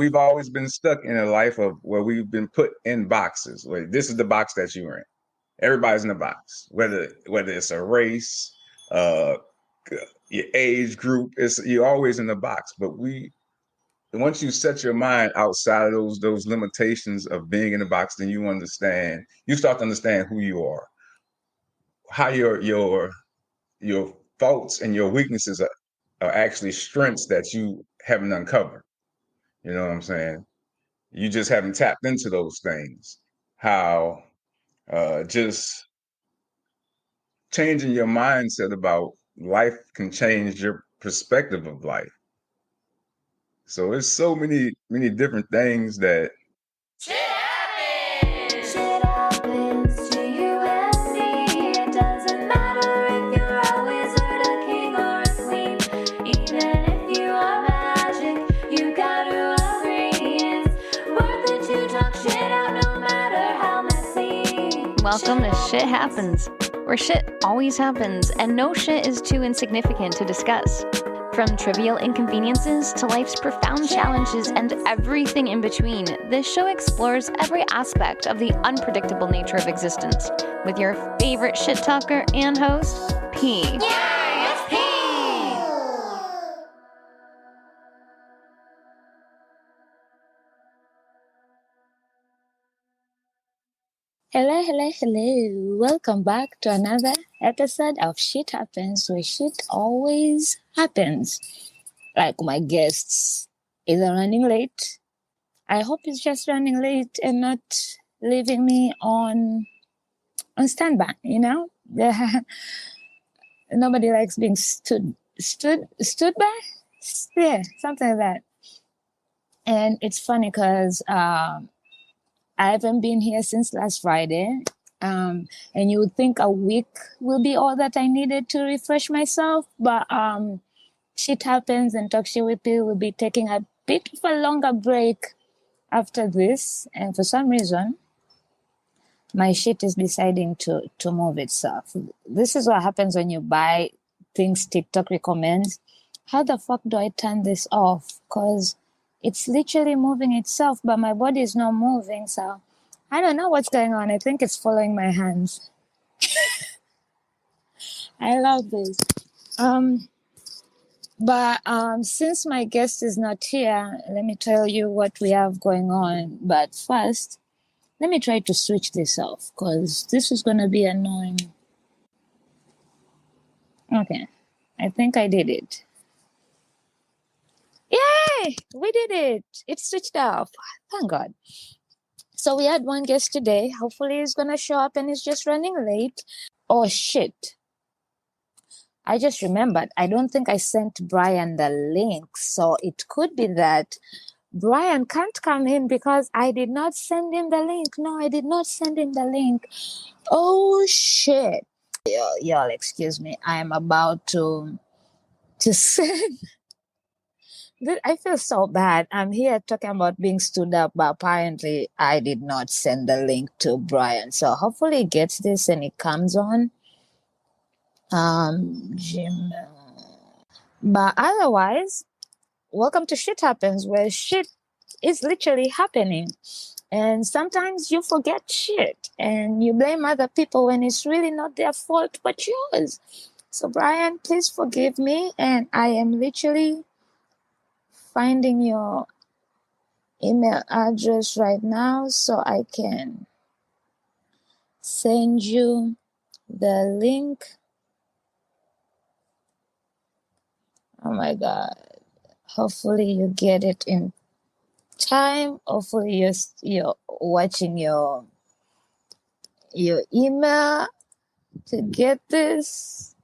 we've always been stuck in a life of where we've been put in boxes. Where this is the box that you're in. Everybody's in a box, whether it's a race, your age group. You're always in the box. But once you set your mind outside of those limitations of being in the box, then you start to understand who you are, how your faults and your weaknesses are actually strengths that you haven't uncovered. You know what I'm saying? You just haven't tapped into those things. How just changing your mindset about life can change your perspective of life. So it's so many different things that Shit happens. Shit happens to you and me. It doesn't matter if you're a wizard, a king, or a queen. Even if you are magic, you gotta agree. It's worth it to talk shit out, no matter how messy. Welcome to Shit Happens, where shit always happens and no shit is too insignificant to discuss. From trivial inconveniences to life's profound challenges and everything in between, this show explores every aspect of the unpredictable nature of existence with your favorite shit talker and host, P. Yay, it's P! Hello. Welcome back to another episode of Shit Happens, where shit always happens. Like my guests either running late. I hope it's just running late and not leaving me on standby, you know? Nobody likes being stood by? Yeah, something like that. And it's funny because I haven't been here since last Friday. And you would think a week will be all that I needed to refresh myself. But shit happens and Talk Shit with People will be taking a bit of a longer break after this. And for some reason, my shit is deciding to move itself. This is what happens when you buy things TikTok recommends. How the fuck do I turn this off? Because it's literally moving itself, but my body is not moving. So I don't know what's going on. I think it's following my hands. I love this. But since my guest is not here, let me tell you what we have going on. But first, let me try to switch this off because this is going to be annoying. Okay, I think I did it. Yay! We did it. It's switched off. Thank God. So we had one guest today. Hopefully he's going to show up and he's just running late. Oh, shit. I just remembered. I don't think I sent Brian the link. So it could be that Brian can't come in because I did not send him the link. No, I did not send him the link. Oh, shit. Y'all, excuse me. I am about to send... I feel so bad. I'm here talking about being stood up, but apparently I did not send the link to Brian. So hopefully he gets this and it comes on. Gmail. But otherwise, welcome to Shit Happens, where shit is literally happening. And sometimes you forget shit and you blame other people when it's really not their fault but yours. So Brian, please forgive me. And I am literally finding your email address right now so I can send you the link. Oh my God. Hopefully you get it in time. Hopefully you're watching your email to get this.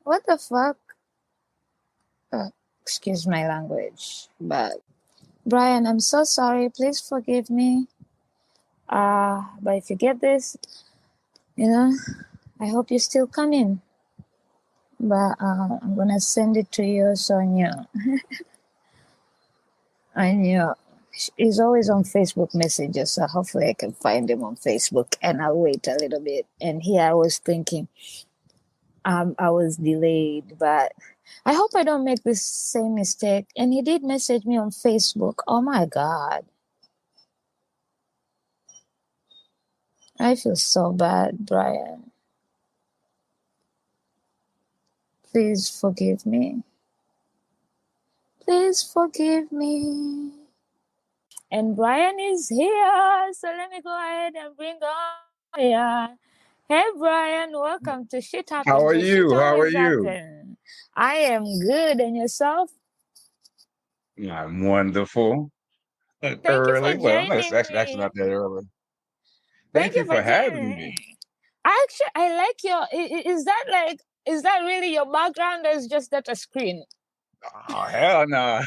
What the fuck? Excuse my language, but Brian, I'm so sorry. Please forgive me. But if you get this, I hope you still come in. But I'm gonna send it to you, Sonia. He's always on Facebook Messenger, so hopefully I can find him on Facebook, and I'll wait a little bit. And here I was thinking, I was delayed, but I hope I don't make this same mistake. And he did message me on Facebook. Oh my God. I feel so bad, Brian. Please forgive me. Please forgive me. And Brian is here. So let me go ahead and bring on here. Hey Brian, welcome to Shit Happens. How are Where shit you? How are always you? happen. I am good. And yourself? I'm wonderful. Thank you for Early. Well, no, it's joining actually me. not that early. Thank Thank you you for for joining having me. me. I like your. Is that really your background, or is just that a screen? Oh, hell no.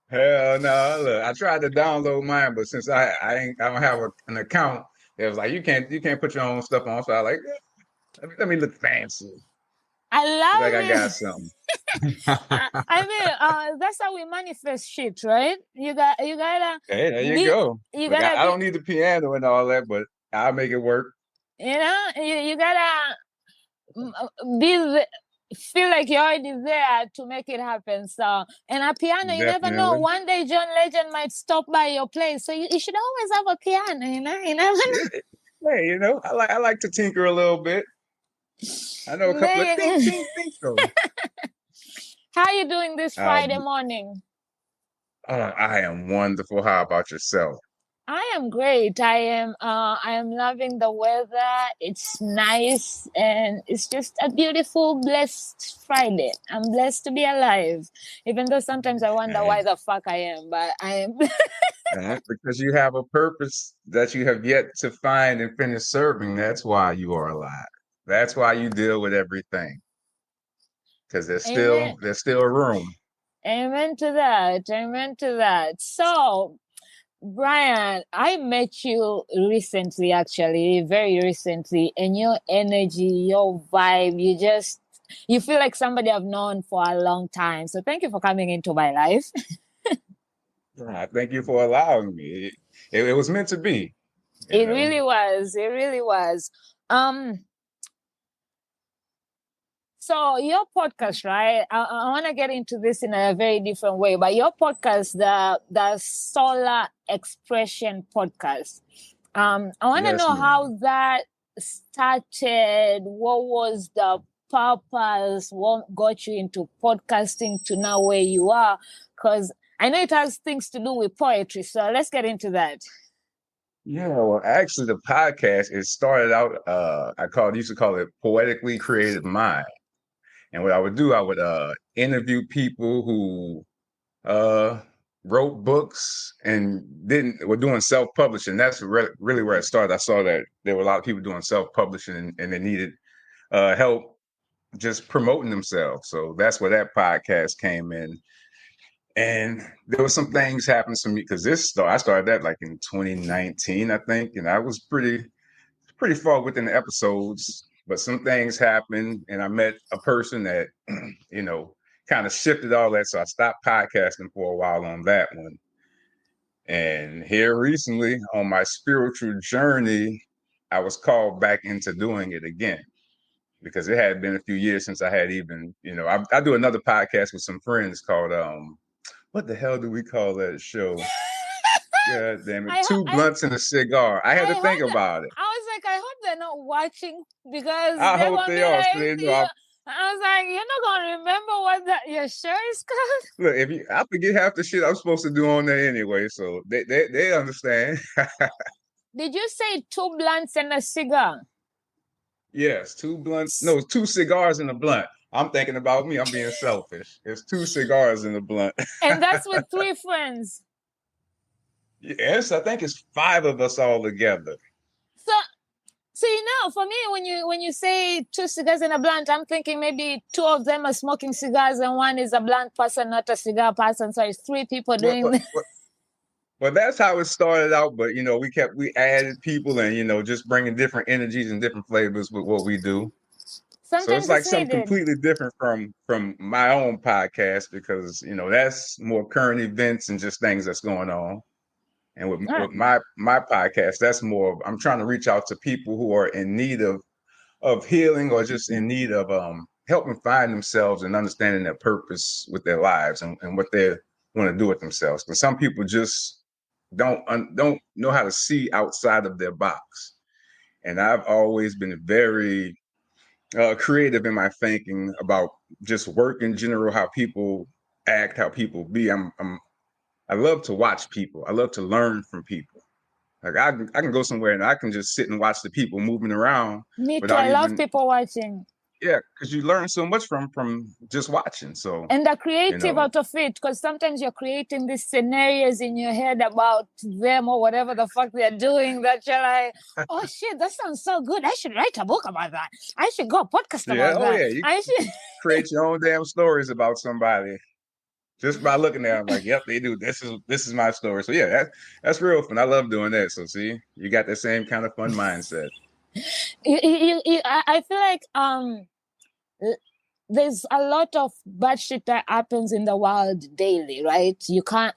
Hell no. Look, I tried to download mine, but since I don't have an account, it was like you can't put your own stuff on. So I like let me look fancy. I Look like I love got it. something. That's how we manifest shit, right? You gotta Hey, there you be, go. you Look, gotta I be, don't need the piano and all that, but I'll make it work. you gotta be feel like you're already there to make it happen. So, and a piano, you never know. Definitely. One day John Legend might stop by your place, so you should always have a piano. You never know. Hey, I like to tinker a little bit. I know a couple of ting Man, ting ting so. how you doing this Uh, Friday morning? I am wonderful. How about yourself? I am great. I am loving the weather. It's nice and it's just a beautiful, blessed Friday. I'm blessed to be alive. Even though sometimes I wonder why the fuck I am, but I am. Because you have a purpose that you have yet to find and finish serving. That's why you are alive. That's why you deal with everything. Because there's Amen. still there's still room. Amen to that. Amen to that. So, Brian, I met you recently, actually, very recently, and your energy, your vibe, you feel like somebody I've known for a long time. So thank you for coming into my life. Thank you for allowing me. It was meant to be. You It know. really was. It really was. Um, so your podcast, right? I want to get into this in a very different way, but your podcast, the Solar Expression podcast. I want to Yes, know ma'am. how that started. What was the purpose? What got you into podcasting to now where you are? Because I know it has things to do with poetry. So let's get into that. Yeah, well, actually, the podcast it started out. Used to call it poetically creative mind. And what I would do, I would interview people who uh wrote books and didn't were doing self-publishing. That's really where it started. I saw that there were a lot of people doing self-publishing and they needed help just promoting themselves. So that's where that podcast came in. And there was some things happening to me because I started that like in 2019, I think, and I was pretty far within the episodes, but some things happened, and I met a person that kind of shifted all that. So I stopped podcasting for a while on that one. And here recently on my spiritual journey, I was called back into doing it again because it had been a few years since I had even, I do another podcast with some friends called what the hell do we call that show? God damn it. Two blunts and a cigar. I had to think about it. I was like, I hope they're not watching because I they're hope gonna they be are. So like, they know I was like, you're not gonna remember what your show is called. look, I forget half the shit I'm supposed to do on there anyway, so they understand. Did you say two blunts and a cigar? Yes, two blunts. No, it's two cigars and a blunt. I'm thinking about me. I'm being selfish. It's two cigars and a blunt. And that's with three friends. Yes, I think it's five of us all together. So for me, when you say two cigars and a blunt, I'm thinking maybe two of them are smoking cigars and one is a blunt person, not a cigar person. So it's three people doing. Well, that's how it started out. But we added people and just bringing different energies and different flavors with what we do. So it's Sometimes like it's something needed. completely different from my own podcast because that's more current events and just things that's going on. And with my podcast, that's more I'm trying to reach out to people who are in need of healing or just in need of help them find themselves and understanding their purpose with their lives and what they want to do with themselves. Because some people just don't know how to see outside of their box. And I've always been very creative in my thinking about just work in general, how people act, how people be. I love to watch people. I love to learn from people. Like I can go somewhere and I can just sit and watch the people moving around Me too. without I love even, people watching. yeah, because you learn so much from just watching. So, And the creative know, out of it, because sometimes you're creating these scenarios in your head about them or whatever the fuck they're doing that you're like, oh shit, that sounds so good. I should write a book about that. I should go a podcast yeah, about that. yeah, you I should create your own damn stories about somebody just by looking at them. Like, yep, they do. This is my story. So yeah, that's real fun. I love doing that. So see, you got the same kind of fun mindset. I feel like there's a lot of bad shit that happens in the world daily, right? You can't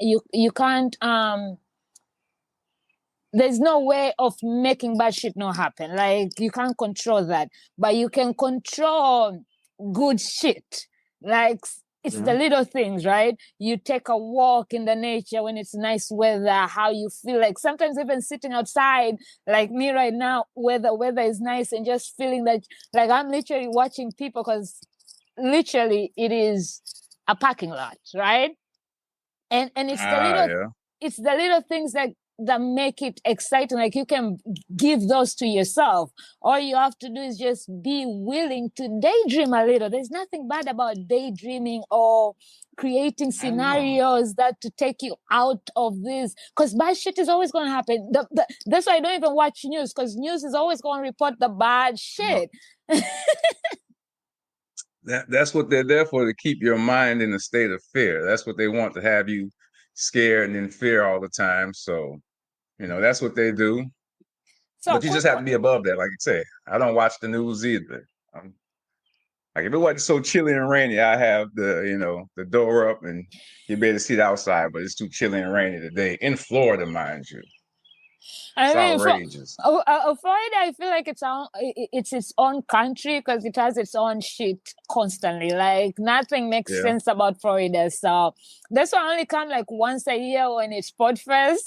there's no way of making bad shit not happen. Like you can't control that, but you can control good shit. Like it's the little things, right? You take a walk in the nature when it's nice weather, how you feel. Like sometimes even sitting outside, like me right now, where the weather is nice and just feeling that, like I'm literally watching people because literally it is a parking lot, right? And it's it's the little things that make it exciting. Like you can give those to yourself. All you have to do is just be willing to daydream a little. There's nothing bad about daydreaming or creating scenarios that to take you out of this, because bad shit is always going to happen. That's why I don't even watch news, because news is always going to report the bad shit. That's what they're there for, to keep your mind in a state of fear. That's what they want, to have you scared and in fear all the time. So, that's what they do. So, but you just have to be above that. Like you say, I don't watch the news either. Like if it wasn't so chilly and rainy, I have the door up and you'd be able to see the outside, but it's too chilly and rainy today in Florida, mind you. It's outrageous. Florida, I feel like it's its own country because it has its own shit constantly. Like nothing makes sense about Florida. So that's why I only come like once a year when it's Podfest.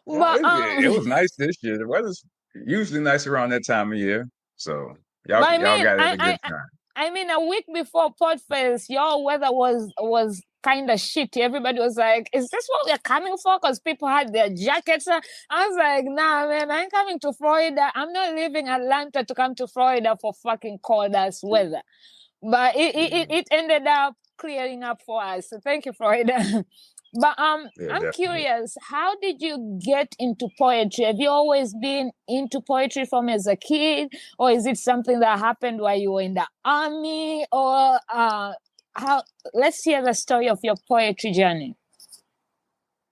But it was nice this year. The weather's usually nice around that time of year. So y'all got it a good time. I mean, a week before Podfest, your weather was kind of shitty. Everybody was like, is this what we're coming for? Because people had their jackets. I was like, nah, man, I ain't coming to Florida. I'm not leaving Atlanta to come to Florida for fucking cold ass weather. But it ended up clearing up for us. So thank you, Florida. But I'm curious, how did you get into poetry? Have you always been into poetry from as a kid, or is it something that happened while you were in the army, or how? Let's hear the story of your poetry journey.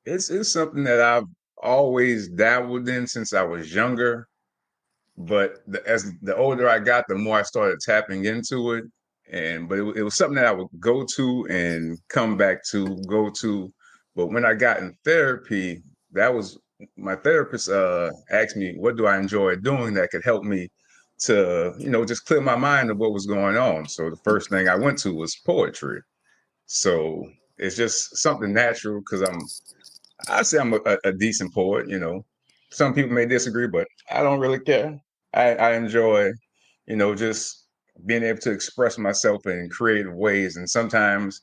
It's something that I've always dabbled in since I was younger, but as the older I got, the more I started tapping into it. But it was something that I would go to and come back to, go to. But when I got in therapy, that was my therapist asked me, what do I enjoy doing that could help me to, just clear my mind of what was going on. So the first thing I went to was poetry. So it's just something natural because I'd say I'm a decent poet, Some people may disagree, but I don't really care. I enjoy, just being able to express myself in creative ways, and sometimes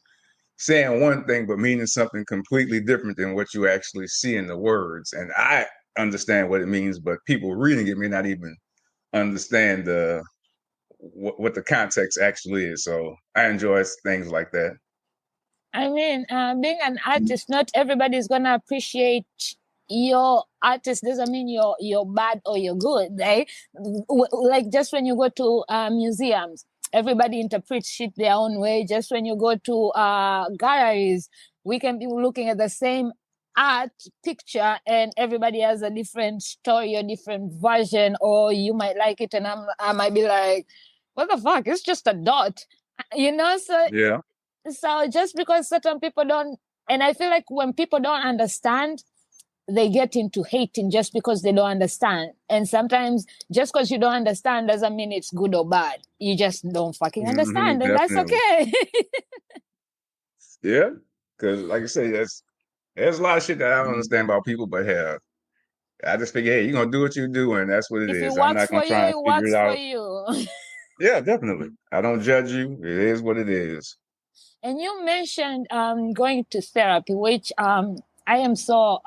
saying one thing but meaning something completely different than what you actually see in the words. And I understand what it means, but people reading it may not even understand what the context actually is. So I enjoy things like that. I mean, being an artist, not everybody is gonna appreciate your artist. Doesn't mean you're bad or you're good, right? Like just when you go to museums, everybody interprets shit their own way. Just when you go to galleries, we can be looking at the same art picture and everybody has a different story or different version, or you might like it and I might be like, what the fuck? It's just a dot, So yeah. So just because certain people don't, and I feel like when people don't understand, they get into hating just because they don't understand. And sometimes just because you don't understand doesn't mean it's good or bad. You just don't fucking understand, and that's definitely. okay. Yeah, because like I say, there's a lot of shit that I don't understand about people, but hell, I just figure, hey, you're gonna do what you do, and that's what it If it is. I'm works not for gonna you, try and it figure works it for out. you. Yeah, definitely. I don't judge you. It is what it is. And you mentioned going to therapy, which I am so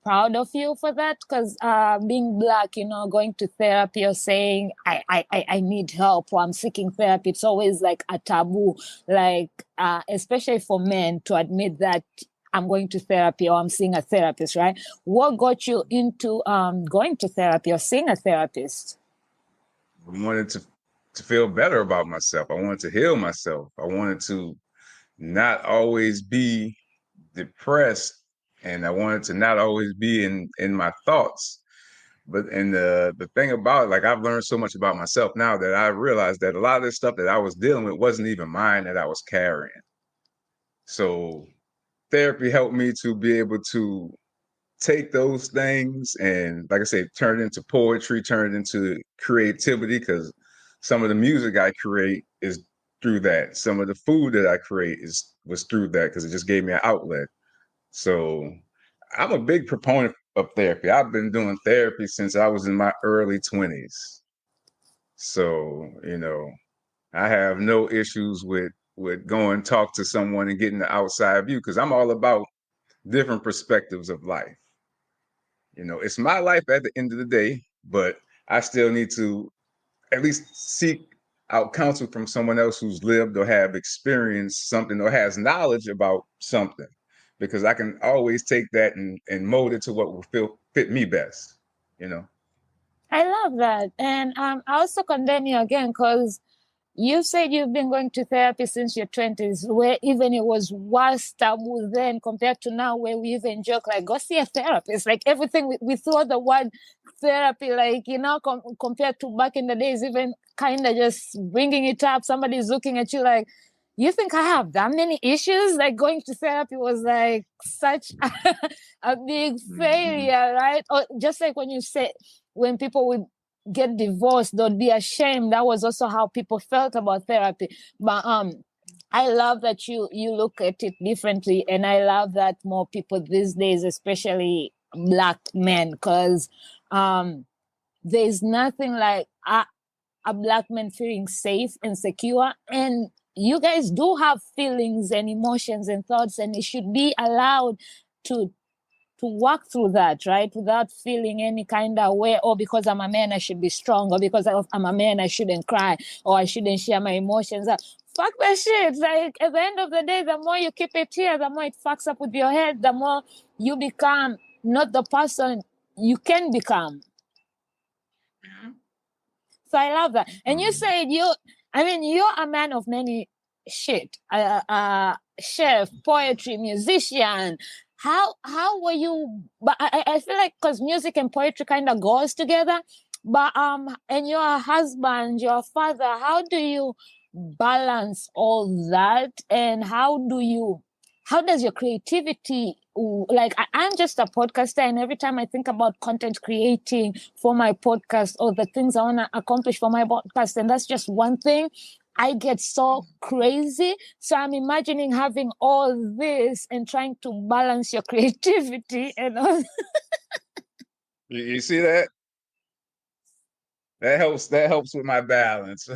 proud of you for that, because being Black, going to therapy or saying I need help or I'm seeking therapy, it's always like a taboo, like especially for men to admit that I'm going to therapy or I'm seeing a therapist, right? What got you into going to therapy or seeing a therapist? I wanted to feel better about myself. I wanted to heal myself. I wanted to not always be depressed, and I wanted to not always be in my thoughts. But and the thing about it, like I've learned so much about myself now that I realized that a lot of this stuff that I was dealing with wasn't even mine that I was carrying. So therapy helped me to be able to take those things and, like I say, turn it into poetry, turn it into creativity, because some of the music I create is through that. Some of the food that I create was through that, because it just gave me an outlet. So I'm a big proponent of therapy. I've been doing therapy since I was in my early 20s. So, I have no issues with going talk to someone and getting the outside view, because I'm all about different perspectives of life. It's my life at the end of the day, but I still need to at least seek out counsel from someone else who's lived or have experienced something or has knowledge about something, because I can always take that and mold it to what will fit me best, you know? I love that. And I also condemn you again, because you said you've been going to therapy since your 20s, where even it was worse taboo then compared to now, where we even joke like, go see a therapist. Like everything, we throw the word therapy, like, compared to back in the days, even kind of just bringing it up. Somebody's looking at you like, you think I have that many issues? Like going to therapy was like such a big failure, right? Or just like when you say, when people would get divorced, they'd be ashamed. That was also how people felt about therapy. But I love that you look at it differently, and I love that more people these days, especially Black men, because there's nothing like a Black man feeling safe and secure. And you guys do have feelings and emotions and thoughts, and it should be allowed to walk through that, right? Without feeling any kind of way, or because I'm a man, I should be strong, or because I'm a man, I shouldn't cry, or I shouldn't share my emotions. Fuck that shit. Like at the end of the day, the more you keep it here, the more it fucks up with your head, the more you become not the person you can become. So I love that. And you said you're a man of many shit. Chef, poetry, musician. How were you? But I feel like, because music and poetry kind of goes together. But and you're a husband, you're a father. How do you balance all that? And how does your creativity, like I'm just a podcaster, and every time I think about content creating for my podcast or the things I want to accomplish for my podcast, and that's just one thing, I get so crazy. So I'm imagining having all this and trying to balance your creativity and all. You see that? That helps with my balance.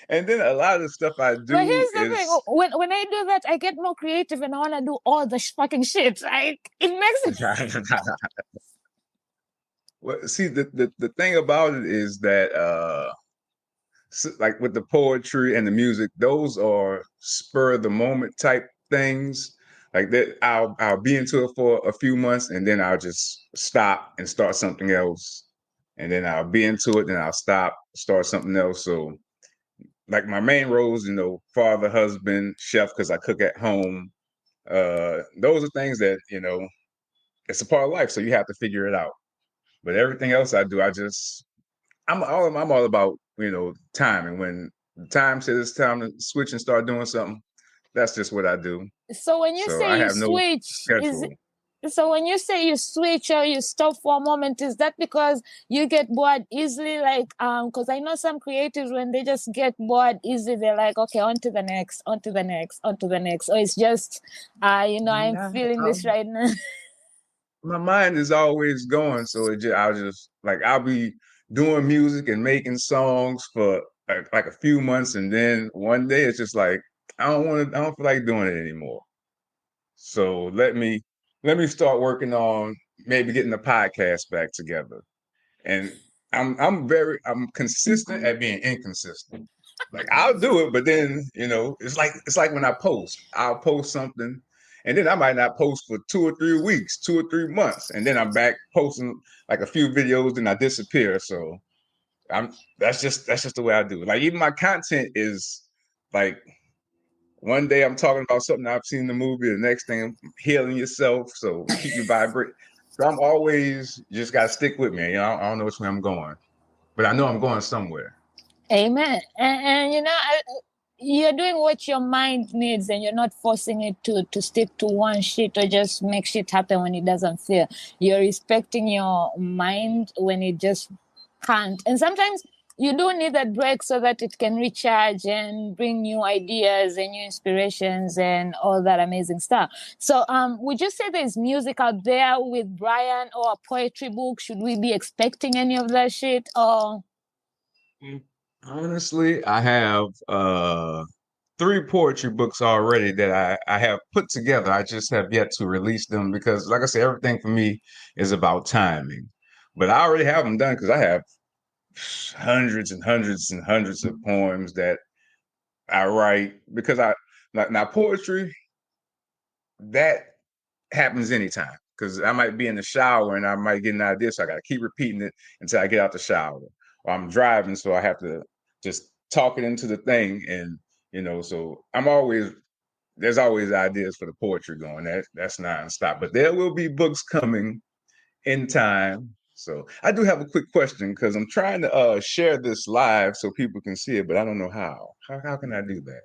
And then a lot of the stuff I But do here's the thing: when I do that, I get more creative, and I want to do all the fucking shit. Like it makes it. Well, see, the thing about it is that like with the poetry and the music, those are spur of the moment type things. Like that, I'll be into it for a few months, and then I'll just stop and start something else, and then I'll be into it, then I'll stop, start something else. So, like my main roles, father, husband, chef, because I cook at home. Those are things that it's a part of life, so you have to figure it out. But everything else I do, I'm all about timing. When the time says it's time to switch and start doing something, that's just what I do. So when you So say I you have no switch, is schedule. So when you say you switch or you stop for a moment, is that because you get bored easily? Like, because I know some creatives, when they just get bored easily, they're like, okay, on to the next, on to the next, on to the next. Or it's just, I'm feeling this right now. My mind is always going, so I'll be doing music and making songs for like a few months, and then one day it's just like I don't feel like doing it anymore. So let me start working on maybe getting the podcast back together. And I'm consistent at being inconsistent. Like I'll do it, but then it's like when I'll post something, and then I might not post for 2 or 3 weeks, 2 or 3 months, and then I'm back posting like a few videos, and I disappear. So that's just the way I do it. Like even my content is like one day I'm talking about something I've seen in the movie, the next thing I'm healing yourself, so keep you vibrate. So I'm always just gotta stick with me. I don't know which way I'm going, but I know I'm going somewhere. Amen. And you're doing what your mind needs, and you're not forcing it to stick to one shit or just make shit happen when it doesn't feel. You're respecting your mind when it just can't. And sometimes you do need that break so that it can recharge and bring new ideas and new inspirations and all that amazing stuff. So would you say there's music out there with Brian, or a poetry book? Should we be expecting any of that shit? Or Honestly, I have 3 poetry books already that I have put together. I just have yet to release them because, like I said, everything for me is about timing. But I already have them done because I have hundreds and hundreds and hundreds of poems that I write because I now poetry that happens anytime because I might be in the shower and I might get an idea, so I got to keep repeating it until I get out the shower. Or I'm driving, so I have to just talk it into the thing, and so there's always ideas for the poetry going. That's nonstop. But there will be books coming in time. So I do have a quick question because I'm trying to share this live so people can see it, but I don't know how. How can I do that?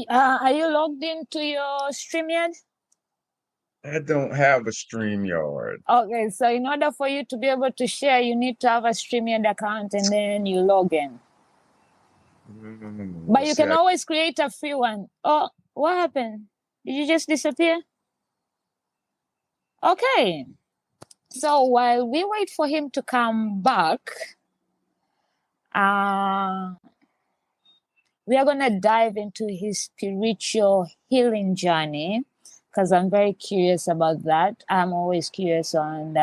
are you logged into your StreamYard? I don't have a StreamYard. Okay, so in order for you to be able to share, you need to have a StreamYard account, and then you log in. But you can always create a free one. Oh, what happened? Did you just disappear? Okay. So while we wait for him to come back, we are going to dive into his spiritual healing journey, because I'm very curious about that. I'm always curious on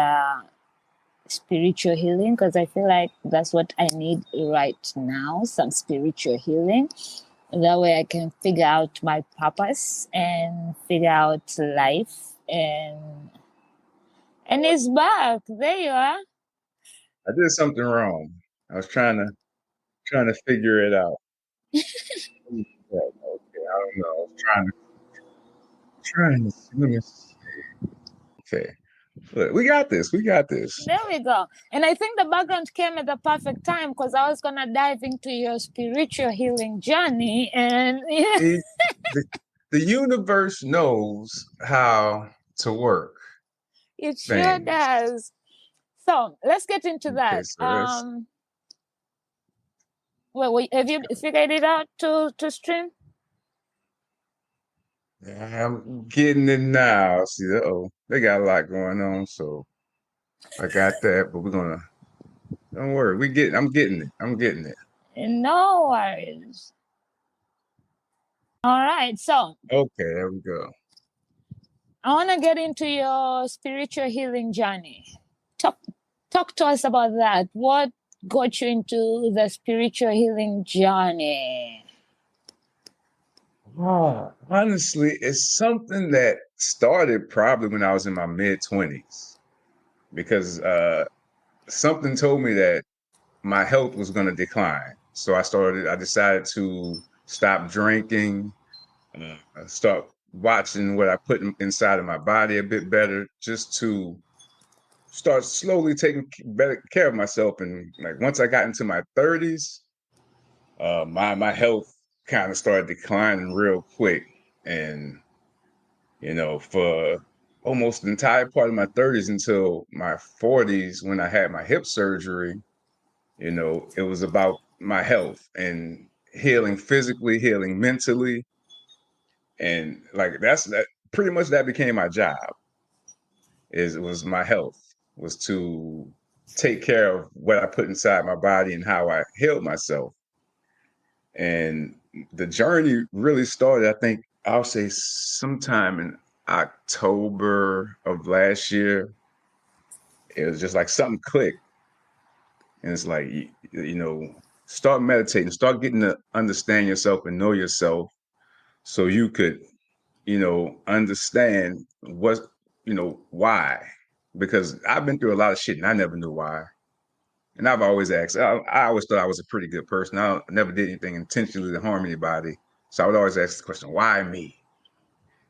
spiritual healing because I feel like that's what I need right now, some spiritual healing. That way I can figure out my purpose and figure out life. And he's back. There you are. I did something wrong. I was trying to figure it out. Okay, I don't know. I was trying to let me see. Okay. Look, we got this. We got this. There we go. And I think the background came at the perfect time because I was going to dive into your spiritual healing journey. And yeah. The universe knows how to work. It sure does. So let's get into that. Wait, have you figured it out to stream? I'm getting it now. See, they got a lot going on, so I got that. But don't worry, I'm getting it. No worries. All right, so okay, there we go. I want to get into your spiritual healing journey. Talk to us about that. What got you into the spiritual healing journey? Honestly, it's something that started probably when I was in my mid-20s because something told me that my health was going to decline. So I decided to stop drinking, start watching what I put inside of my body a bit better, just to start slowly taking better care of myself. And like once I got into my 30s, my health kind of started declining real quick. And for almost the entire part of my 30s until my 40s when I had my hip surgery. It was about my health and healing physically, healing mentally. And like that pretty much that became my job. It was my health, was to take care of what I put inside my body and how I healed myself. And the journey really started, I think, I'll say sometime in October of last year. It was just like something clicked. And it's like, start meditating, start getting to understand yourself and know yourself so you could, understand why. Because I've been through a lot of shit and I never knew why. And I've always asked, I always thought I was a pretty good person. I never did anything intentionally to harm anybody. So I would always ask the question, why me?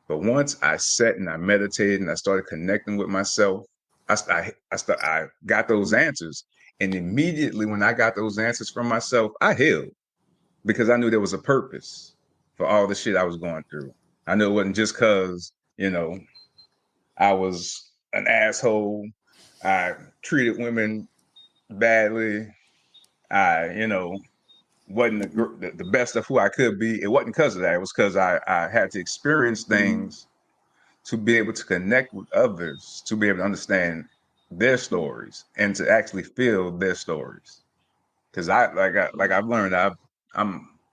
But once I sat and I meditated and I started connecting with myself, I got those answers. And immediately when I got those answers from myself, I healed because I knew there was a purpose for all the shit I was going through. I knew it wasn't just because, I was an asshole. I treated women badly. I, wasn't the best of who I could be. It wasn't because of that. It was because I had to experience things to be able to connect with others, to be able to understand their stories and to actually feel their stories. Because I've learned I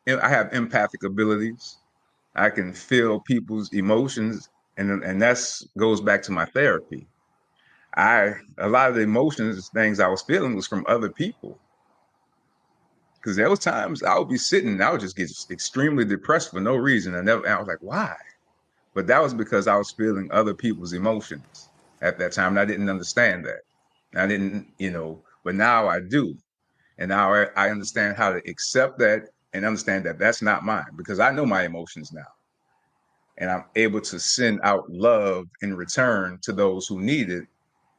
have empathic abilities. I can feel people's emotions, and that's goes back to my therapy. A lot of the emotions, things I was feeling was from other people. Because there was times I would be sitting and I would just get extremely depressed for no reason. I was like, why? But that was because I was feeling other people's emotions at that time. And I didn't understand that. I didn't, but now I do. And now I understand how to accept that and understand that that's not mine because I know my emotions now. And I'm able to send out love in return to those who need it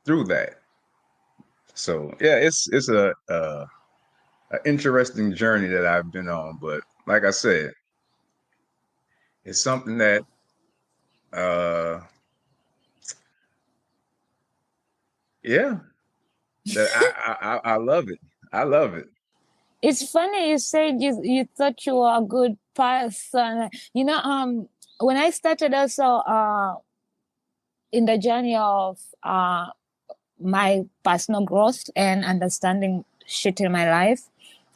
through that. So yeah, it's a interesting journey that I've been on. But like I said, it's something that uh yeah, that I love it. I love it. It's funny you said you thought you were a good person. When I started also in the journey of my personal growth and understanding shit in my life,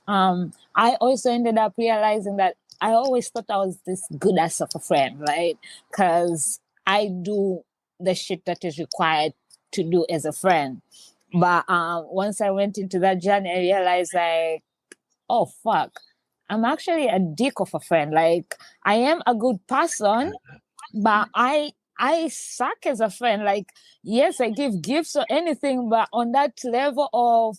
I also ended up realizing that I always thought I was this good ass of a friend, right? Because I do the shit that is required to do as a friend. But once I went into that journey, I realized like, oh fuck, I'm actually a dick of a friend. Like I am a good person, but I suck as a friend. Like, yes, I give gifts or anything, but on that level of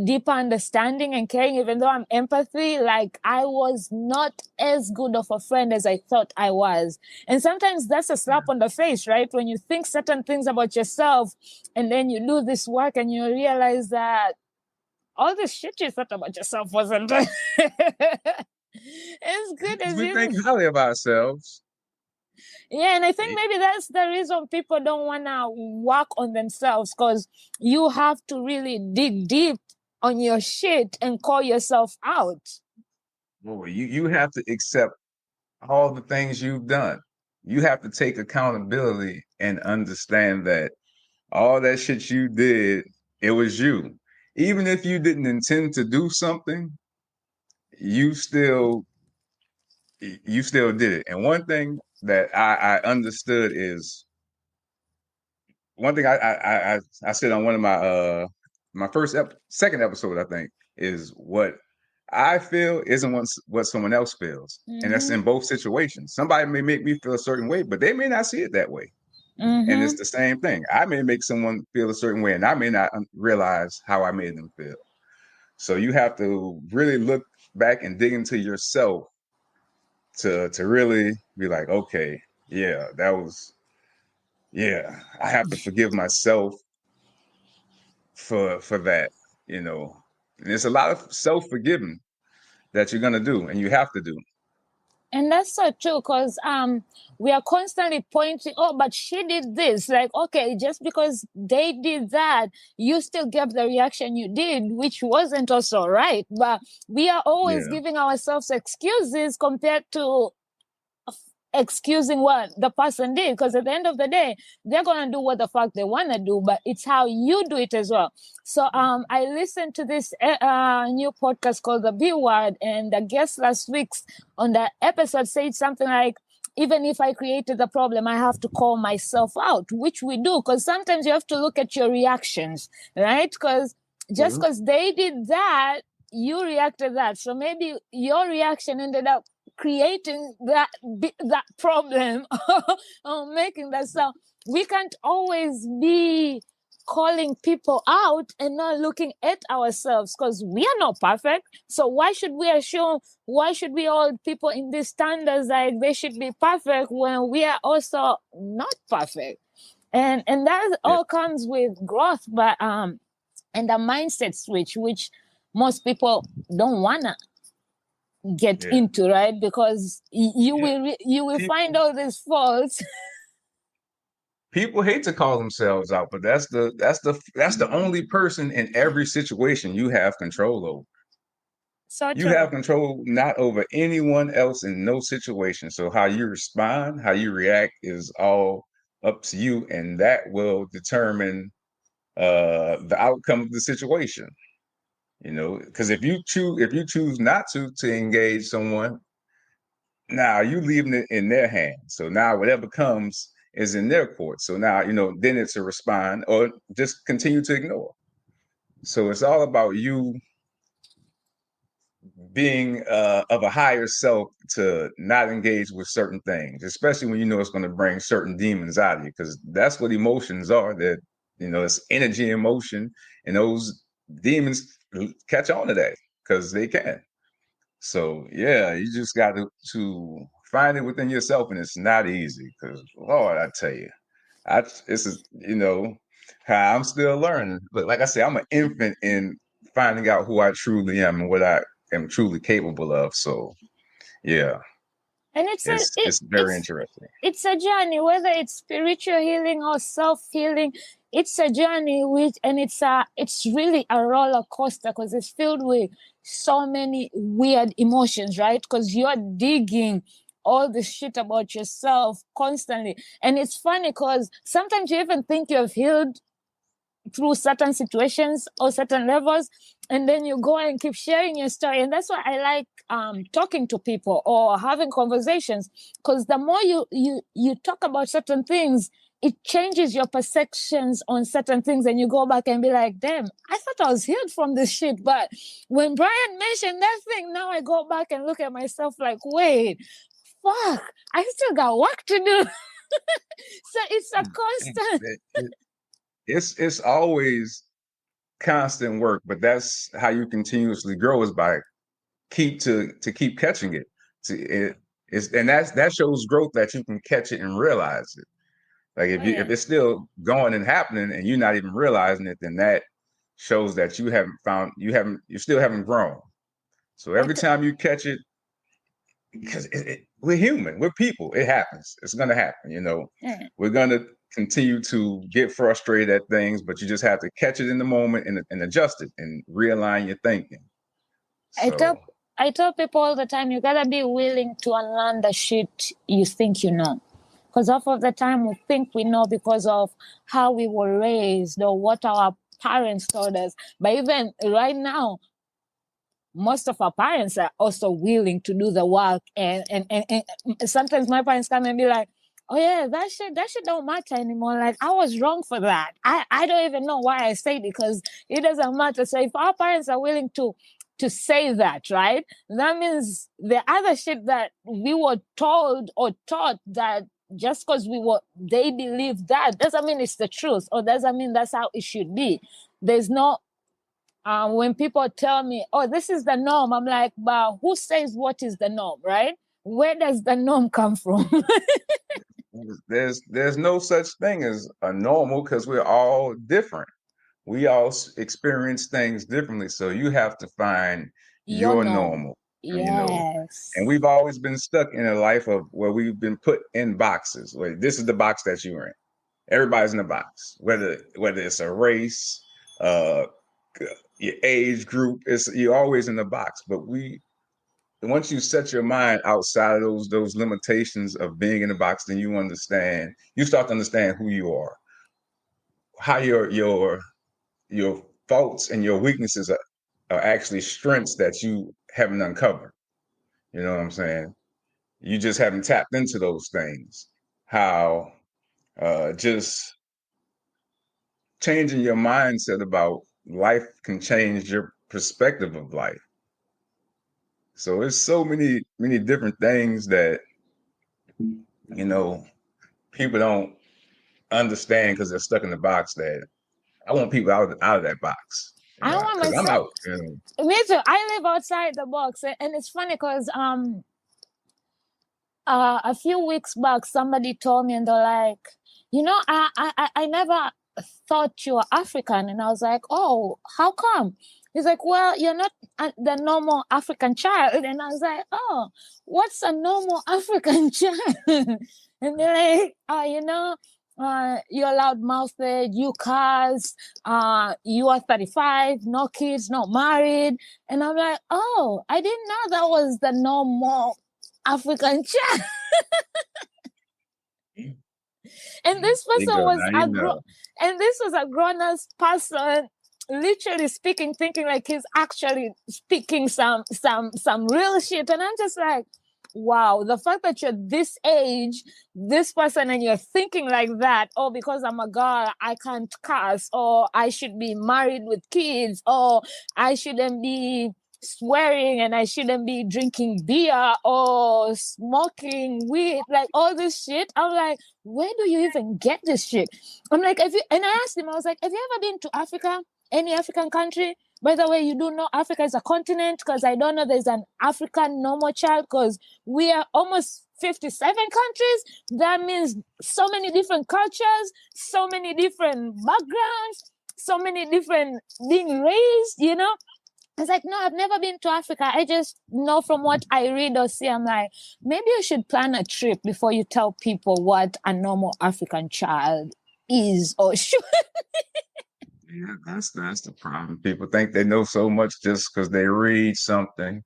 deeper understanding and caring, even though I'm empathy, like I was not as good of a friend as I thought I was. And sometimes that's a slap on the face, right? When you think certain things about yourself and then you do this work and you realize that all the shit you thought about yourself wasn't as good Because as we you. think highly of ourselves. Yeah, and I think maybe that's the reason people don't want to work on themselves, because you have to really dig deep on your shit and call yourself out. Well, you have to accept all the things you've done. You have to take accountability and understand that all that shit you did, it was you. Even if you didn't intend to do something, you still did it. And one thing that I understood is one thing I said on one of my second episode, I think, is what I feel isn't what someone else feels. And that's in both situations. Somebody may make me feel a certain way, but they may not see it that way. And it's the same thing. I may make someone feel a certain way and I may not realize how I made them feel. So you have to really look back and dig into yourself to really be like, okay, yeah, I have to forgive myself for that, you know. And there's a lot of self-forgiving that you're gonna do and you have to do. And that's so true, because we are constantly pointing, oh, but she did this. Like, okay, just because they did that, you still gave the reaction you did, which wasn't also right. But we are always giving ourselves excuses compared to excusing what the person did, because at the end of the day, they're gonna do what the fuck they want to do, but it's how you do it as well. So I listened to this new podcast called The B Word, and the guest last week on that episode said something like, even if I created the problem, I have to call myself out, which we do, because sometimes you have to look at your reactions, right? Because just because they did that, you reacted that, so maybe your reaction ended up creating that problem or making that sound. We can't always be calling people out and not looking at ourselves, because we are not perfect. So why should we hold people in these standards like they should be perfect when we are also not perfect? And that all comes with growth, but and the mindset switch, which most people don't wanna get into, right? Because you will find all these faults. People hate to call themselves out, but that's the only person in every situation you have control over. So you have control not over anyone else in no situation. So how you respond, how you react is all up to you, and that will determine the outcome of the situation. You know, because if you choose not to engage someone, now you leaving it in their hands. So now whatever comes is in their court. So now, you know, then it's a respond or just continue to ignore. So it's all about you being of a higher self to not engage with certain things, especially when you know it's going to bring certain demons out of you, because that's what emotions are. That, you know, it's energy and motion, and those demons catch on to that because they can. So yeah, you just got to find it within yourself, and it's not easy because Lord, I tell you, this is, you know, how I'm still learning. But like I said, I'm an infant in finding out who I truly am and what I am truly capable of. So yeah, and it's very interesting. It's a journey, whether it's spiritual healing or self-healing. It's a journey and it's really a roller coaster, because it's filled with so many weird emotions, right? Because you're digging all this shit about yourself constantly. And it's funny because sometimes you even think you've healed through certain situations or certain levels, and then you go and keep sharing your story. And that's why I like talking to people or having conversations, because the more you talk about certain things, it changes your perceptions on certain things, and you go back and be like, damn, I thought I was healed from this shit, but when Brian mentioned that thing, now I go back and look at myself like, wait, fuck, I still got work to do. So it's a constant. It's always constant work, but that's how you continuously grow, is by keep catching it. And that shows growth, that you can catch it and realize it. Like if it's still going and happening and you're not even realizing it, then that shows that you still haven't grown. So every time you catch it, because we're human, we're people, it happens. It's gonna happen, you know. We're gonna continue to get frustrated at things, but you just have to catch it in the moment and adjust it and realign your thinking. So, I tell people all the time, you gotta be willing to unlearn the shit you think you know. Because half of the time we think we know because of how we were raised or what our parents told us. But even right now, most of our parents are also willing to do the work. And sometimes my parents come and be like, oh yeah, that shit don't matter anymore. Like, I was wrong for that. I don't even know why I say it, because it doesn't matter. So if our parents are willing to say that, right, that means the other shit that we were told or taught, that just because they believe that doesn't mean it's the truth, or doesn't mean that's how it should be. There's no when people tell me, oh, this is the norm, I'm like, but who says what is the norm, right? Where does the norm come from? there's no such thing as a normal, because we're all different. We all experience things differently. So you have to find your normal. Yes. And we've always been stuck in a life of where we've been put in boxes. Where this is the box that you're in. Everybody's in a box, whether it's a race, uh, your age group. You're always in the box. But once you set your mind outside of those limitations of being in the box, then you start to understand who you are, how your faults and your weaknesses are actually strengths that you haven't uncovered. You know what I'm saying? You just haven't tapped into those things. How just changing your mindset about life can change your perspective of life. So it's so many different things that people don't understand because they're stuck in the box. That I want people out of that box. I want Because I'm myself. out. Me too. I live outside the box, and it's funny because a few weeks back somebody told me, and they're like, I never thought you were African, and I was like, oh, how come? He's like, well, you're not the normal African child, and I was like, oh, what's a normal African child? And they're like, you're loud-mouthed, you cars, you are 35, no kids, not married. And I'm like, oh, I didn't know that was the normal African child. And this person was a grown-ass person, literally speaking, thinking like he's actually speaking some real shit. And I'm just like, wow, the fact that you're this age, this person, and you're thinking like that, oh, because I'm a girl, I can't curse, or I should be married with kids, or I shouldn't be swearing, and I shouldn't be drinking beer or smoking weed, like all this shit. I'm like, where do you even get this shit? I'm like, and I asked him, I was like, have you ever been to Africa? Any African country? By the way, you do know Africa is a continent, because I don't know there's an African normal child, because we are almost 57 countries. That means so many different cultures, so many different backgrounds, so many different being raised, I was like, no, I've never been to Africa. I just know from what I read or see. I'm like, maybe you should plan a trip before you tell people what a normal African child is or should. Yeah, that's the problem. People think they know so much just because they read something.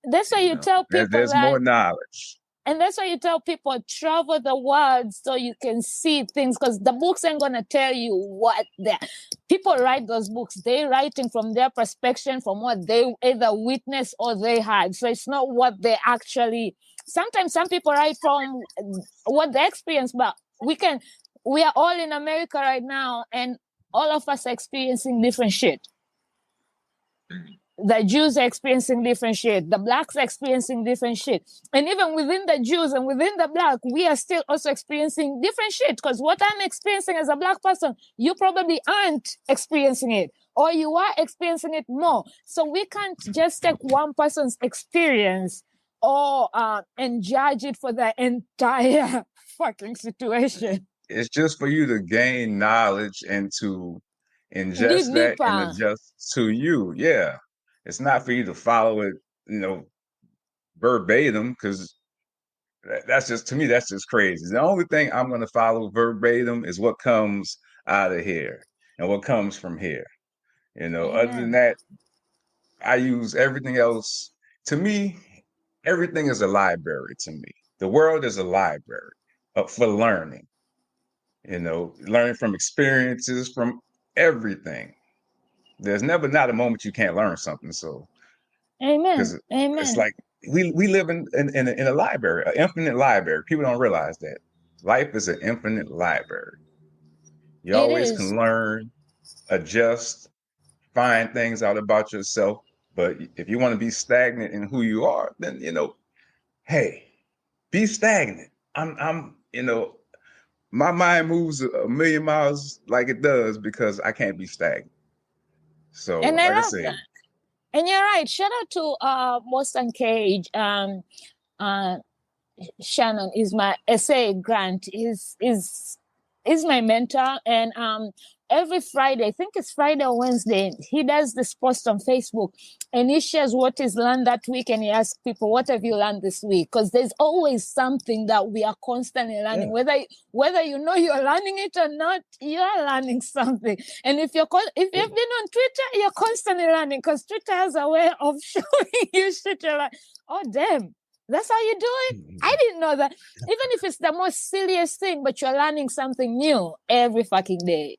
That's why you tell people there's more knowledge. And that's why you tell people, travel the world so you can see things, because the books ain't going to tell you what people write those books. They're writing from their perspective, from what they either witnessed or they had. So it's not what they actually, sometimes some people write from what they experience, but we are all in America right now, and all of us are experiencing different shit. The Jews are experiencing different shit. The blacks are experiencing different shit. And even within the Jews and within the black, we are still also experiencing different shit. Because what I'm experiencing as a black person, you probably aren't experiencing it. Or you are experiencing it more. So we can't just take one person's experience and judge it for the entire fucking situation. It's just for you to gain knowledge and to ingest that and adjust to you. Yeah. It's not for you to follow it, verbatim, because that's just, to me, that's just crazy. The only thing I'm going to follow verbatim is what comes out of here and what comes from here. Other than that, I use everything else. To me, everything is a library to me. The world is a library for learning, learning from experiences, from everything. There's never not a moment you can't learn something. So, amen. It's like we live in a library, an infinite library. People don't realize that life is an infinite library. You always can learn, adjust, find things out about yourself. But if you want to be stagnant in who you are, then hey, be stagnant. I'm my mind moves a million miles like it does because I can't be stagnant. So, and like I said, that. And you're right. Shout out to Boston Cage. Shannon is my essay grant. Is my mentor, and every Friday, I think it's Friday or Wednesday, he does this post on Facebook and he shares what he's learned that week, and he asks people, what have you learned this week? Because there's always something that we are constantly learning. Whether you know you're learning it or not, you're learning something. And if you've been on Twitter, you're constantly learning, because Twitter has a way of showing you shit. You're like, oh damn, that's how you do it? I didn't know that. Even if it's the most silliest thing, but you're learning something new every fucking day.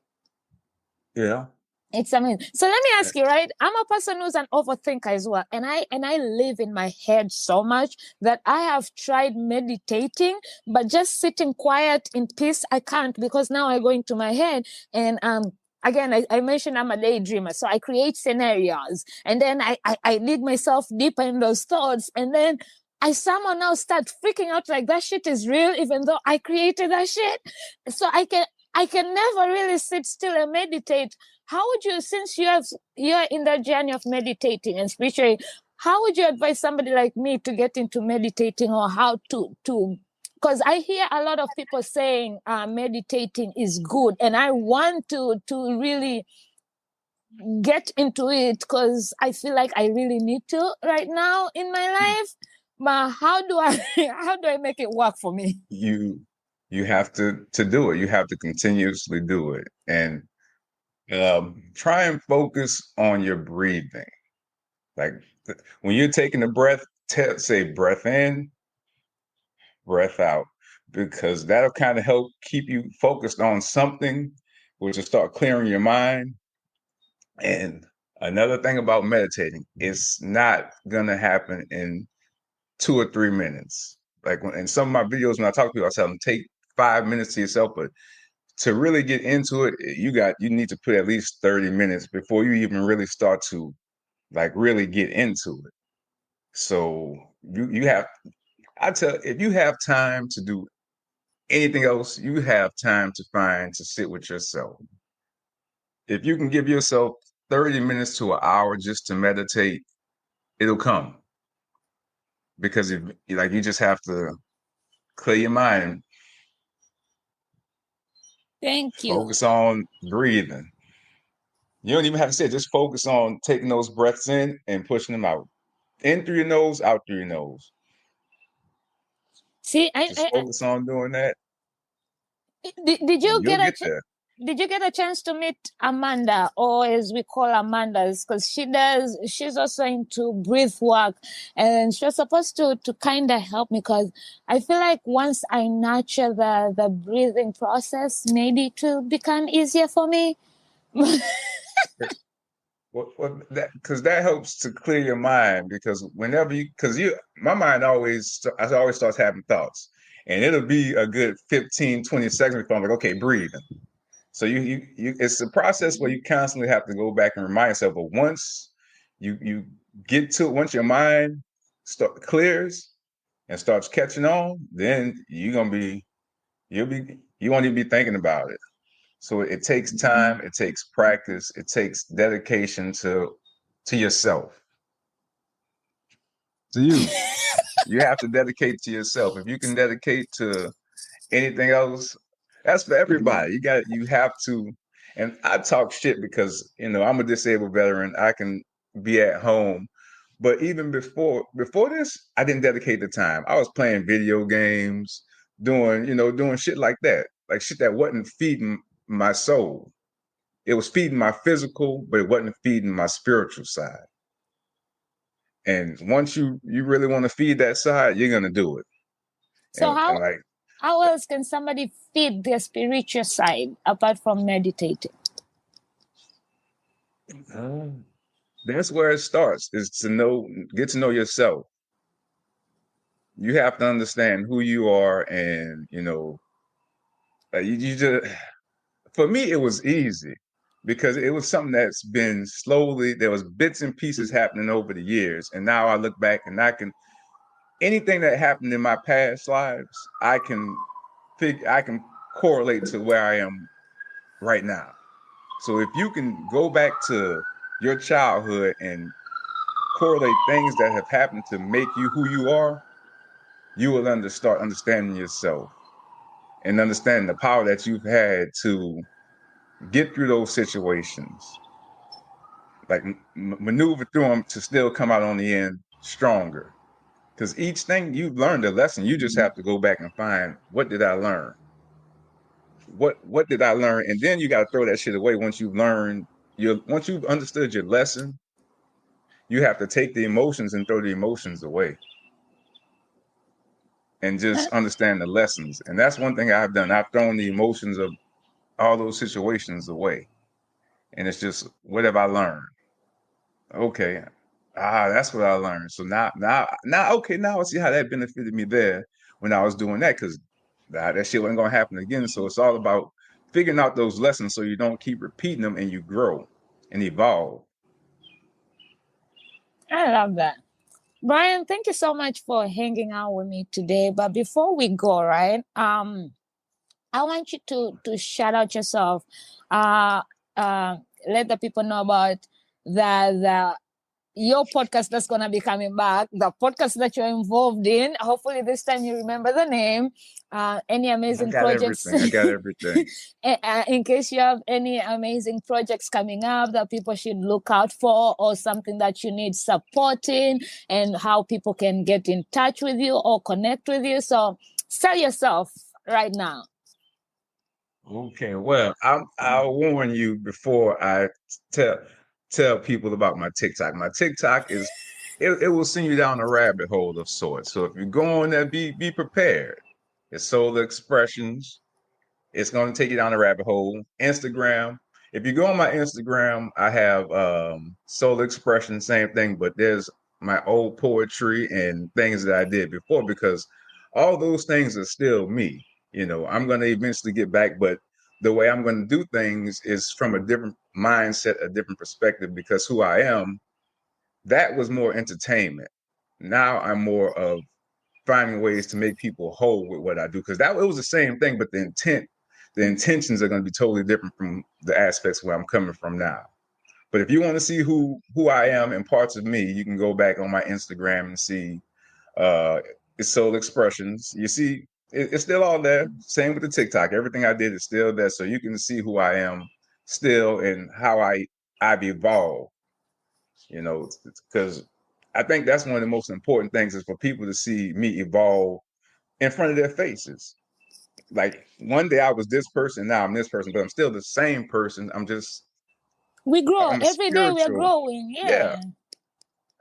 Yeah. It's amazing. So let me ask you, right? I'm a person who's an overthinker as well. And I live in my head so much that I have tried meditating, but just sitting quiet in peace, I can't, because now I go into my head and again, I mentioned I'm a daydreamer. So I create scenarios and then I dig myself deeper in those thoughts. And then I somehow now start freaking out like that shit is real, even though I created that shit. So I can never really sit still and meditate. How would you, since you're in the journey of meditating and spiritually, how would you advise somebody like me to get into meditating, or how to because I hear a lot of people saying meditating is good, and I want to really get into it because I feel like I really need to right now in my life. But how do I make it work for me? You have to do it. You have to continuously do it, and try and focus on your breathing. Like when you're taking a breath, say breath in, breath out, because that'll kind of help keep you focused on something, which will start clearing your mind. And another thing about meditating, it's not gonna happen in 2 or 3 minutes. Like in some of my videos, when I talk to people, I tell them take 5 minutes to yourself, but to really get into it, you need to put at least 30 minutes before you even really start to like really get into it. So you have, if you have time to do anything else, you have time to sit with yourself. If you can give yourself 30 minutes to an hour just to meditate, it'll come. Because you just have to clear your mind. Thank you. Focus on breathing. You don't even have to say it. Just focus on taking those breaths in and pushing them out. In through your nose, out through your nose. See, Just focus on doing that. Did you get there. Did you get a chance to meet Amanda, or as we call Amanda's, because she's also into breath work, and she was supposed to kind of help me, because I feel like once I nurture the breathing process, maybe it will become easier for me. Because that helps to clear your mind. Because my mind always starts having thoughts, and it'll be a good 15, 20 seconds before I'm like, okay, breathing. So it's a process where you constantly have to go back and remind yourself. But once you get to it, once your mind clears and starts catching on, then you won't even be thinking about it. So it takes time, it takes practice, it takes dedication to yourself. To you. You have to dedicate to yourself. If you can dedicate to anything else, that's for everybody. You have to. And I talk shit because, I'm a disabled veteran. I can be at home. But even before this, I didn't dedicate the time. I was playing video games, doing shit like that. Like shit that wasn't feeding my soul. It was feeding my physical, but it wasn't feeding my spiritual side. And once you really want to feed that side, you're gonna do it. So how else can somebody feed their spiritual side apart from meditating? That's where it starts, is to get to know yourself. You have to understand who you are, and you just, for me, it was easy because it was something that's been slowly, there was bits and pieces happening over the years. And now I look back and anything that happened in my past lives, I can correlate to where I am right now. So if you can go back to your childhood and correlate things that have happened to make you who you are, you will start understanding yourself and understand the power that you've had to get through those situations, like maneuver through them to still come out on the end stronger. Because each thing you've learned a lesson, you just have to go back and find, what did I learn? What did I learn? And then you got to throw that shit away once you've learned once you've understood your lesson. You have to take the emotions and throw the emotions away and just understand the lessons. And that's one thing I've done. I've thrown the emotions of all those situations away. And it's just, what have I learned? Okay. That's what I learned. So okay, now I see how that benefited me there when I was doing that, because that shit wasn't gonna happen again. So it's all about figuring out those lessons so you don't keep repeating them and you grow and evolve. I love that. Brian, thank you so much for hanging out with me today. But before we go, right, I want you to shout out yourself. Let the people know about your podcast that's going to be coming back, the podcast that you're involved in. Hopefully this time you remember the name. Any amazing projects. I got everything. In case you have any amazing projects coming up that people should look out for, or something that you need supporting, and how people can get in touch with you or connect with you. So sell yourself right now. Okay, well, I'll warn you before I tell people about my TikTok. My TikTok it will send you down a rabbit hole of sorts. So if you're going there, be prepared. It's Solar Expressions. It's going to take you down a rabbit hole. Instagram. If you go on my Instagram, I have Solar Expression, same thing, but there's my old poetry and things that I did before, because all those things are still me. I'm going to eventually get back, but the way I'm going to do things is from a different mindset, a different perspective, because who I am, that was more entertainment. Now I'm more of finding ways to make people whole with what I do, because it was the same thing, but the intentions are going to be totally different from the aspects where I'm coming from now. But if you want to see who I am and parts of me, you can go back on my Instagram and see it's Soul Expressions. You see, it's still all there. Same with the TikTok. Everything I did is still there, so you can see who I am still and how I've evolved. Because I think that's one of the most important things, is for people to see me evolve in front of their faces. Like, one day I was this person, now I'm this person, but I'm still the same person. We grow I'm every day. We are spiritual. growing. Yeah.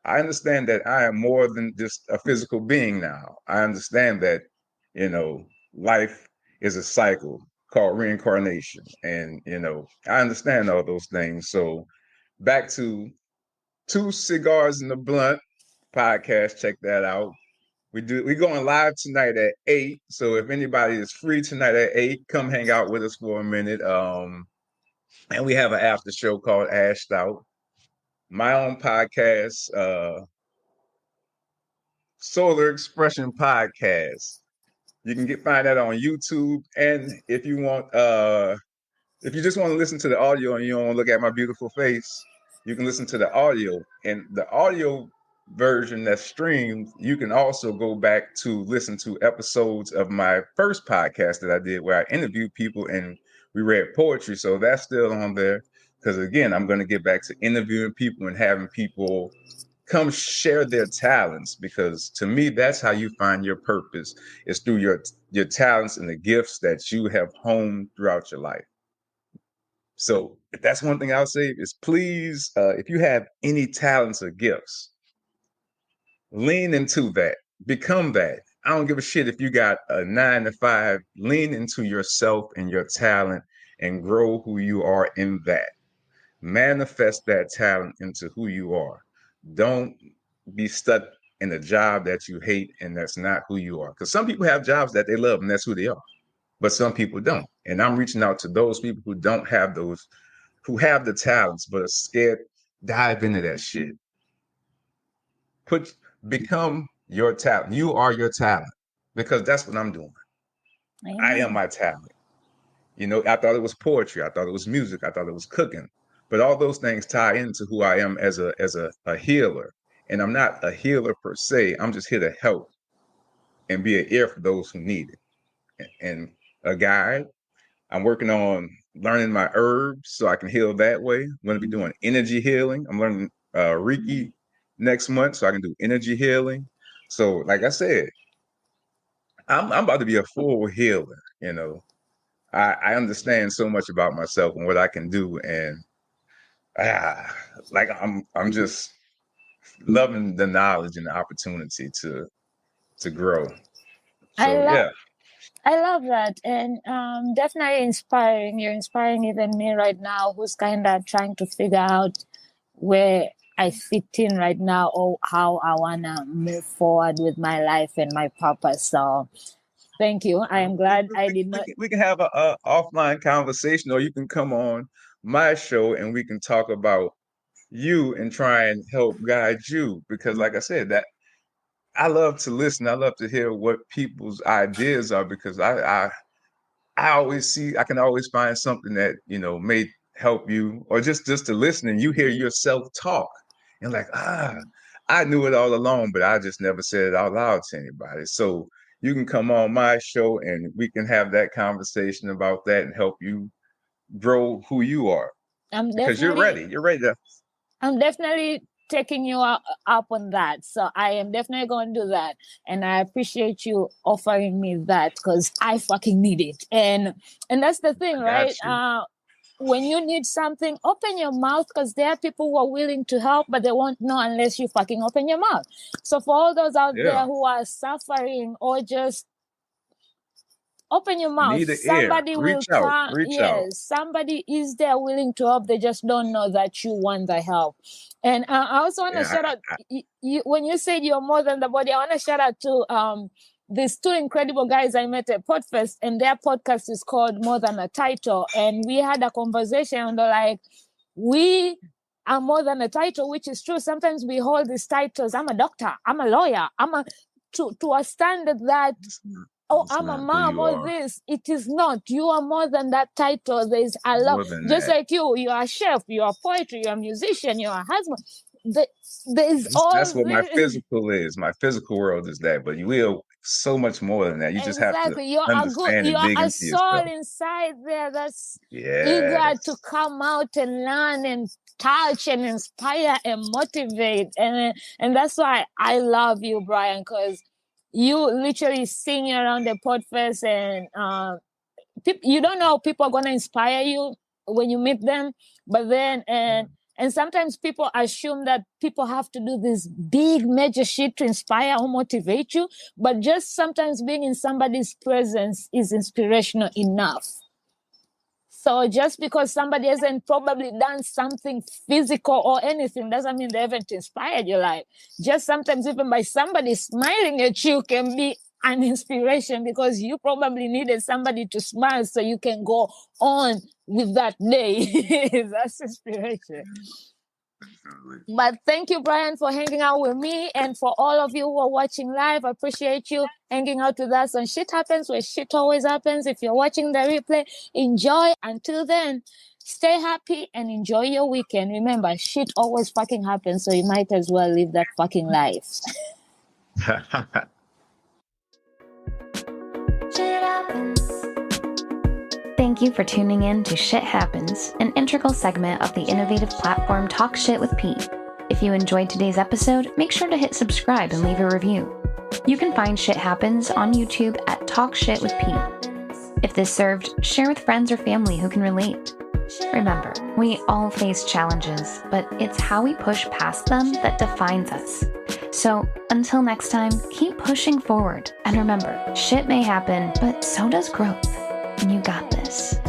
I understand that I am more than just a physical being now. I understand that, life is a cycle called reincarnation. And, I understand all those things. So back to Two Cigars in the Blunt podcast. Check that out. We're going live tonight at 8. So if anybody is free tonight at 8, come hang out with us for a minute. And we have an after show called Ashed Out. My own podcast, Solar Expression Podcast. You can find that on YouTube. And if you just want to listen to the audio and you don't want to look at my beautiful face, you can listen to the audio. And the audio version that's streamed, you can also go back to listen to episodes of my first podcast that I did, where I interviewed people and we read poetry. So that's still on there, because again, I'm going to get back to interviewing people and having people come share their talents, because to me, that's how you find your purpose, is through your talents and the gifts that you have honed throughout your life. So if that's one thing I'll say, is please, if you have any talents or gifts, lean into that, become that. I don't give a shit if you got a 9 to 5, lean into yourself and your talent and grow who you are in that. Manifest that talent into who you are. Don't be stuck in a job that you hate and that's not who you are. Because some people have jobs that they love and that's who they are, but some people don't. And I'm reaching out to those people who don't have those, who have the talents but are scared. Dive into that shit. Become your talent. You are your talent, because that's what I'm doing. Amen. I am my talent. I thought it was poetry. I thought it was music. I thought it was cooking. But all those things tie into who I am as a healer. And I'm not a healer per se. I'm just here to help and be an ear for those who need it. And a guide, I'm working on learning my herbs so I can heal that way. I'm going to be doing energy healing. I'm learning Reiki next month so I can do energy healing. So, like I said, I'm about to be a full healer. You know, I understand so much about myself and what I can do, and like I'm just loving the knowledge and the opportunity to grow. I So love yeah, I love that, and definitely inspiring. You're inspiring even me right now, who's kind of trying to figure out where I fit in right now, or how I wanna move forward with my life and my purpose. So, thank you. I am glad I did not. we can have a offline conversation, or you can come on my show and we can talk about you and try and help guide you. Because, like I said, that I love to listen. I love to hear what people's ideas are because I always see I can always find something that may help you, or just to listen and you hear yourself talk and like I knew it all along, but I just never said it out loud to anybody. So you can come on my show and we can have that conversation about that and help you grow who you are I'm because you're definitely ready. You're ready to. I'm definitely taking you up on that. So I am definitely going to do that. And I appreciate you offering me that because I fucking need it. And that's the thing, I right? got you. When you need something, open your mouth because there are people who are willing to help, but they won't know unless you fucking open your mouth. So for all those out Yeah. there who are suffering or just open your mouth. Need an ear. Somebody will Reach out. come. Reach out. Yes, somebody is there willing to help. They just don't know that you want the help. And I also want to Yeah. shout out you, when you said you're more than the body. I want to shout out to these two incredible guys I met at Podfest, and their podcast is called More Than a Title. And we had a conversation, and they're like, we are more than a title, which is true. Sometimes we hold these titles. I'm a doctor. I'm a lawyer. To a standard that. Oh, It's I'm a not who mom you or are. this. It is not. You are more than that title. There's a lot. More than Just that. like you are a chef, you are poetry, you're a musician, you're a husband. There's all That's what my this. physical is. My physical world is that, but you are so much more than that. You just have to Exactly. You're understand you and are dig a into soul yourself. inside there that's eager to Yes. come out and learn and touch and inspire and motivate. And that's why I love you, Brian, because you literally sing around the Podfest and you don't know how people are going to inspire you when you meet them, but then and sometimes people assume that people have to do this big major shit to inspire or motivate you, but just sometimes being in somebody's presence is inspirational enough. So just because somebody hasn't probably done something physical or anything doesn't mean they haven't inspired your life. Just sometimes even by somebody smiling at you can be an inspiration because you probably needed somebody to smile so you can go on with that day. That's inspiration. But thank you, Brian, for hanging out with me, and for all of you who are watching live. I appreciate you hanging out with us on Shit Happens, where shit always happens. If you're watching the replay, enjoy. Until then, stay happy and enjoy your weekend. Remember, shit always fucking happens, so you might as well live that fucking life. Shit happens. Thank you for tuning in to Shit Happens, an integral segment of the innovative platform Talk Shit with Pete. If you enjoyed today's episode, make sure to hit subscribe and leave a review. You can find Shit Happens on YouTube at Talk Shit with Pete. If this served, share with friends or family who can relate. Remember, we all face challenges, but it's how we push past them that defines us. So, until next time, keep pushing forward. And remember, shit may happen, but so does growth. And you got this.